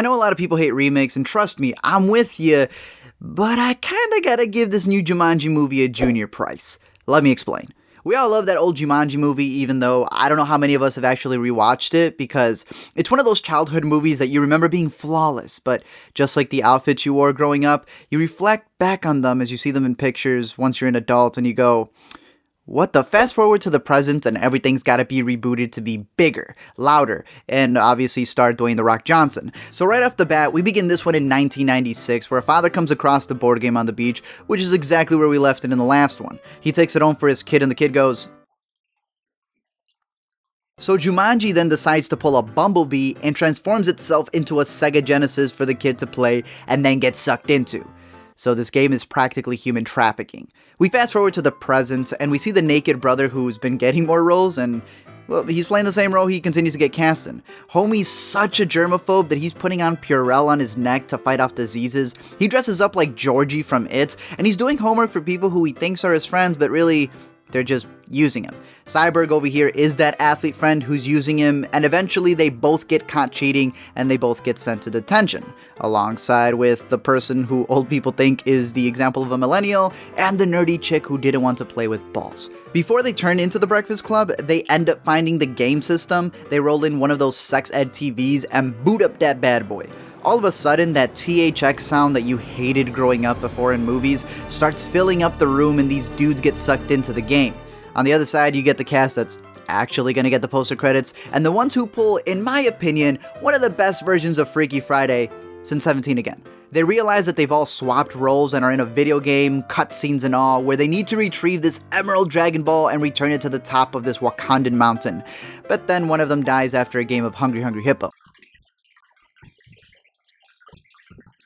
I know a lot of people hate remakes, and trust me, I'm with you, but I kinda gotta give this new Jumanji movie a junior price. Let me explain. We all love that old Jumanji movie, even though I don't know how many of us have actually rewatched it, because it's one of those childhood movies that you remember being flawless, but just like the outfits you wore growing up, you reflect back on them as you see them in pictures once you're an adult, and you go, what the? Fast forward to the present and everything's gotta be rebooted to be bigger, louder, and obviously star Dwayne "The Rock" Johnson. So right off the bat, we begin this one in 1996, where a father comes across the board game on the beach, which is exactly where we left it in the last one. He takes it home for his kid and the kid goes... So Jumanji then decides to pull a Bumblebee and transforms itself into a Sega Genesis for the kid to play and then get sucked into. So this game is practically human trafficking. We fast forward to the present, and we see the naked brother who's been getting more roles, and, well, he's playing the same role he continues to get Kasdan. Homie's such a germaphobe that he's putting on Purell on his neck to fight off diseases. He dresses up like Georgie from It, and he's doing homework for people who he thinks are his friends, but really, they're just using him. Cyborg over here is that athlete friend who's using him, and eventually they both get caught cheating and they both get sent to detention, alongside with the person who old people think is the example of a millennial and the nerdy chick who didn't want to play with balls. Before they turn into the Breakfast Club, they end up finding the game system, they roll in one of those sex ed TVs and boot up that bad boy. All of a sudden, that THX sound that you hated growing up before in movies starts filling up the room and these dudes get sucked into the game. On the other side, you get the cast that's actually gonna get the poster credits, and the ones who pull, in my opinion, one of the best versions of Freaky Friday since 17 again. They realize that they've all swapped roles and are in a video game, cutscenes and all, where they need to retrieve this Emerald Dragon Ball and return it to the top of this Wakandan mountain. But then one of them dies after a game of Hungry Hungry Hippo.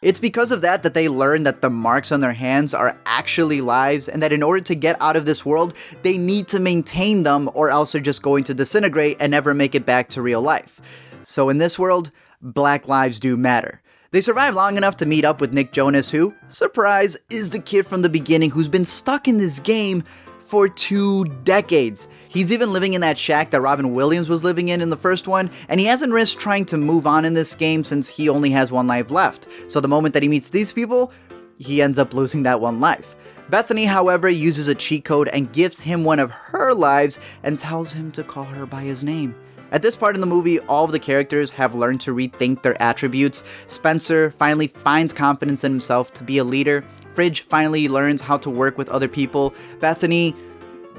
It's because of that that they learn that the marks on their hands are actually lives, and that in order to get out of this world, they need to maintain them or else they're just going to disintegrate and never make it back to real life. So in this world, black lives do matter. They survive long enough to meet up with Nick Jonas, who, surprise, is the kid from the beginning who's been stuck in this game for 2 decades. He's even living in that shack that Robin Williams was living in the first one, and he hasn't risked trying to move on in this game since he only has 1 life left. So the moment that he meets these people, he ends up losing that 1 life. Bethany, however, uses a cheat code and gives him one of her lives and tells him to call her by his name. At this part in the movie, all of the characters have learned to rethink their attributes. Spencer finally finds confidence in himself to be a leader. Fridge finally learns how to work with other people. Bethany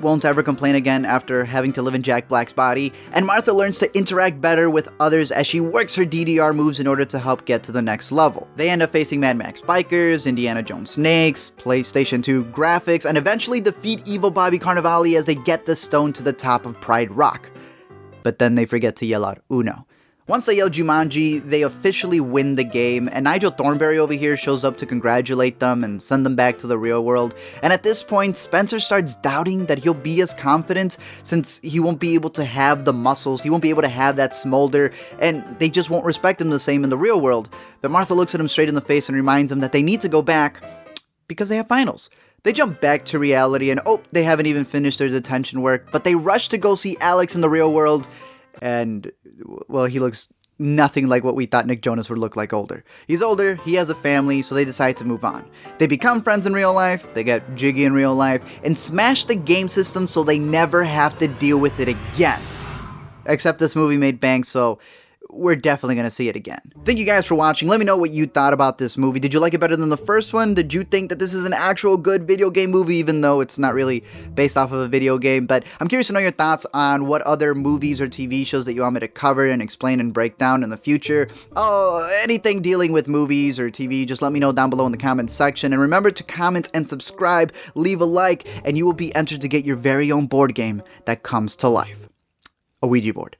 won't ever complain again after having to live in Jack Black's body, and Martha learns to interact better with others as she works her DDR moves in order to help get to the next level. They end up facing Mad Max bikers, Indiana Jones snakes, PlayStation 2 graphics, and eventually defeat evil Bobby Cannavale as they get the stone to the top of Pride Rock. But then they forget to yell out Uno. Once they yell Jumanji, they officially win the game, and Nigel Thornberry over here shows up to congratulate them and send them back to the real world. And at this point, Spencer starts doubting that he'll be as confident since he won't be able to have the muscles, he won't be able to have that smolder, and they just won't respect him the same in the real world. But Martha looks at him straight in the face and reminds him that they need to go back because they have finals. They jump back to reality and they haven't even finished their detention work, but they rush to go see Alex in the real world. And, well, he looks nothing like what we thought Nick Jonas would look like older. He's older, he has a family, so they decide to move on. They become friends in real life, they get jiggy in real life, and smash the game system so they never have to deal with it again. Except this movie made bank, so we're definitely going to see it again. Thank you guys for watching. Let me know what you thought about this movie. Did you like it better than the first one? Did you think that this is an actual good video game movie, even though it's not really based off of a video game? But I'm curious to know your thoughts on what other movies or TV shows that you want me to cover and explain and break down in the future. Oh, anything dealing with movies or TV, just let me know down below in the comments section. And remember to comment and subscribe, leave a like, and you will be entered to get your very own board game that comes to life. A Ouija board.